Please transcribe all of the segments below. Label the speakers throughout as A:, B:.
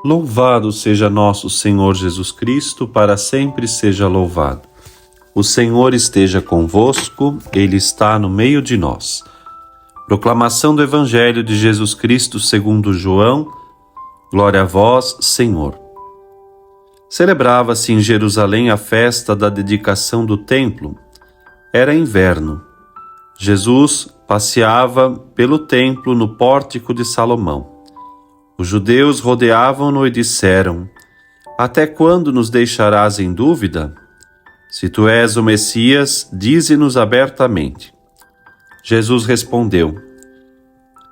A: Louvado seja nosso Senhor Jesus Cristo, para sempre seja louvado. O Senhor esteja convosco, Ele está no meio de nós. Proclamação do Evangelho de Jesus Cristo segundo João. Glória a vós, Senhor. Celebrava-se em Jerusalém a festa da dedicação do templo. Era inverno. Jesus passeava pelo templo no pórtico de Salomão. Os judeus rodeavam-no e disseram: Até quando nos deixarás em dúvida? Se tu és o Messias, dize-nos abertamente. Jesus respondeu: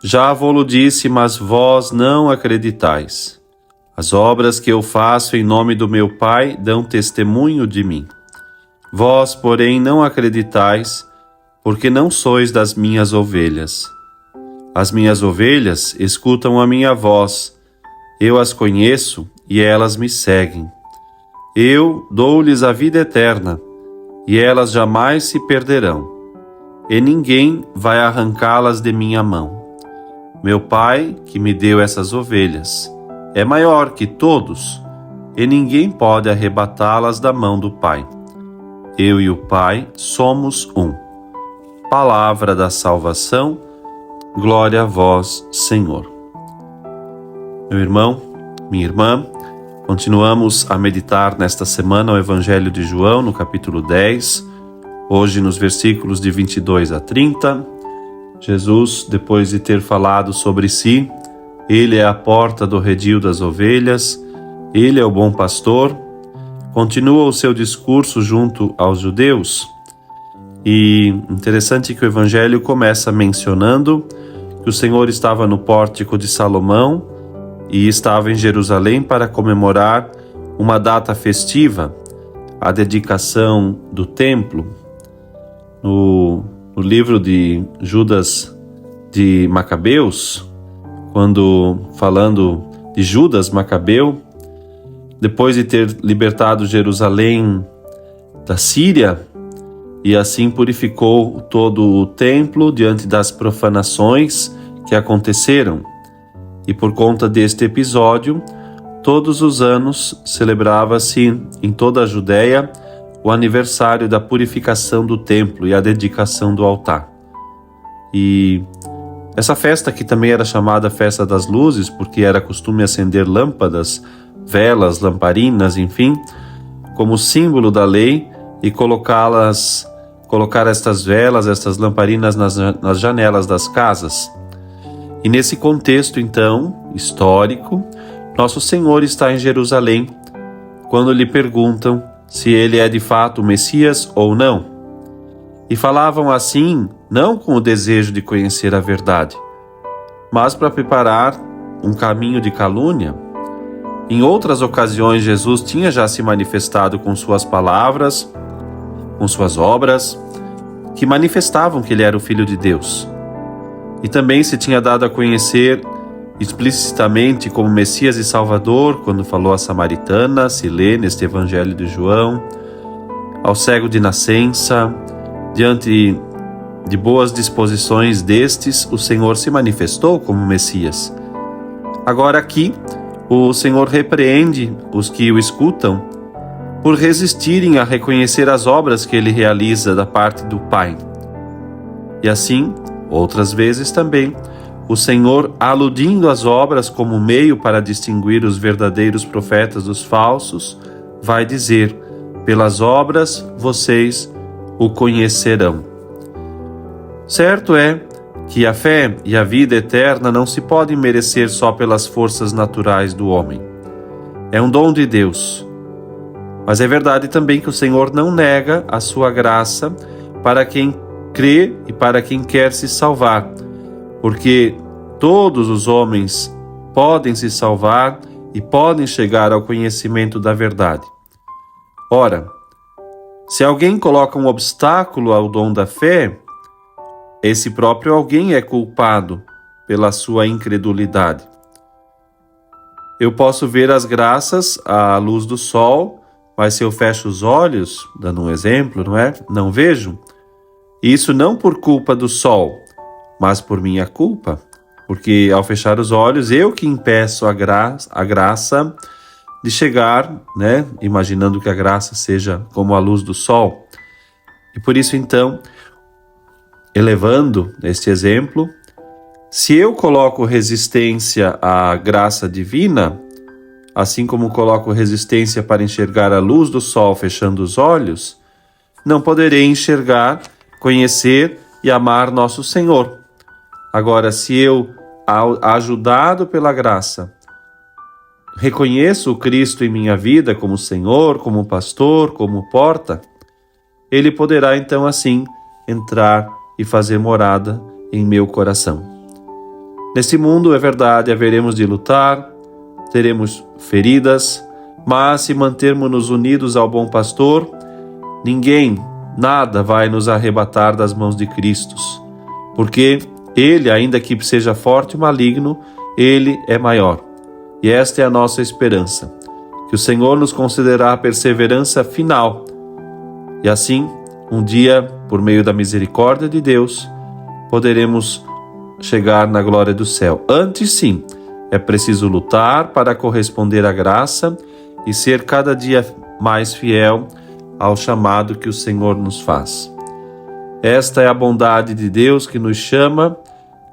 A: Já vô-lo disse, mas vós não acreditais. As obras que eu faço em nome do meu Pai dão testemunho de mim. Vós, porém, não acreditais, porque não sois das minhas ovelhas. As minhas ovelhas escutam a minha voz. Eu as conheço e elas me seguem. Eu dou-lhes a vida eterna, e elas jamais se perderão, e ninguém vai arrancá-las de minha mão. Meu Pai, que me deu essas ovelhas, é maior que todos, e ninguém pode arrebatá-las da mão do Pai. Eu e o Pai somos um. Palavra da salvação. Glória a vós, Senhor. Meu irmão, minha irmã, continuamos a meditar nesta semana o Evangelho de João, no capítulo 10, hoje nos versículos de 22 a 30. Jesus, depois de ter falado sobre si, Ele é a porta do redil das ovelhas, Ele é o bom pastor, continua o seu discurso junto aos judeus. E interessante que o Evangelho começa mencionando que o Senhor estava no pórtico de Salomão e estava em Jerusalém para comemorar uma data festiva, a dedicação do templo. No livro de Judas de Macabeus, falando de Judas Macabeu, depois de ter libertado Jerusalém da Síria, e assim purificou todo o templo diante das profanações que aconteceram. E por conta deste episódio, todos os anos celebrava-se em toda a Judéia o aniversário da purificação do templo e a dedicação do altar. E essa festa, que também era chamada Festa das Luzes, porque era costume acender lâmpadas, velas, lamparinas, enfim, como símbolo da lei, e colocar estas velas, estas lamparinas nas janelas das casas. E nesse contexto, então, histórico, Nosso Senhor está em Jerusalém quando lhe perguntam se ele é de fato o Messias ou não. E falavam assim, não com o desejo de conhecer a verdade, mas para preparar um caminho de calúnia. Em outras ocasiões, Jesus tinha já se manifestado com suas palavras, com suas obras, que manifestavam que ele era o Filho de Deus. E também se tinha dado a conhecer explicitamente como Messias e Salvador, quando falou à samaritana, se lê neste Evangelho de João, ao cego de nascença. Diante de boas disposições destes, o Senhor se manifestou como Messias. Agora aqui, o Senhor repreende os que o escutam por resistirem a reconhecer as obras que ele realiza da parte do Pai. E assim, outras vezes também, o Senhor, aludindo às obras como meio para distinguir os verdadeiros profetas dos falsos, vai dizer: pelas obras vocês o conhecerão. Certo é que a fé e a vida eterna não se podem merecer só pelas forças naturais do homem. É um dom de Deus. Mas é verdade também que o Senhor não nega a sua graça para quem crê e para quem quer se salvar, porque todos os homens podem se salvar e podem chegar ao conhecimento da verdade. Ora, se alguém coloca um obstáculo ao dom da fé, esse próprio alguém é culpado pela sua incredulidade. Eu posso ver as graças à luz do sol, mas se eu fecho os olhos, dando um exemplo, não vejo. Isso não por culpa do sol, mas por minha culpa. Porque ao fechar os olhos, eu que impeço a graça de chegar, né? Imaginando que a graça seja como a luz do sol. E por isso, então, elevando este exemplo, se eu coloco resistência à graça divina, assim como coloco resistência para enxergar a luz do sol fechando os olhos, não poderei enxergar, conhecer e amar nosso Senhor. Agora, se eu, ajudado pela graça, reconheço o Cristo em minha vida como Senhor, como pastor, como porta, Ele poderá então assim entrar e fazer morada em meu coração. Neste mundo, é verdade, haveremos de lutar, teremos feridas, mas se mantermos-nos unidos ao bom pastor, ninguém, nada vai nos arrebatar das mãos de Cristo, porque Ele, ainda que seja forte e maligno, Ele é maior. E esta é a nossa esperança, que o Senhor nos concederá a perseverança final. E assim, um dia, por meio da misericórdia de Deus, poderemos chegar na glória do céu. Antes, sim, é preciso lutar para corresponder à graça e ser cada dia mais fiel ao chamado que o Senhor nos faz. Esta é a bondade de Deus que nos chama,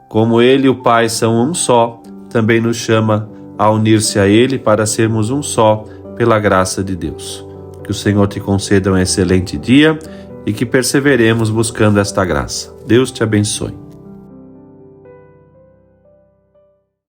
A: como Ele e o Pai são um só, também nos chama a unir-se a Ele para sermos um só pela graça de Deus. Que o Senhor te conceda um excelente dia e que perseveremos buscando esta graça. Deus te abençoe.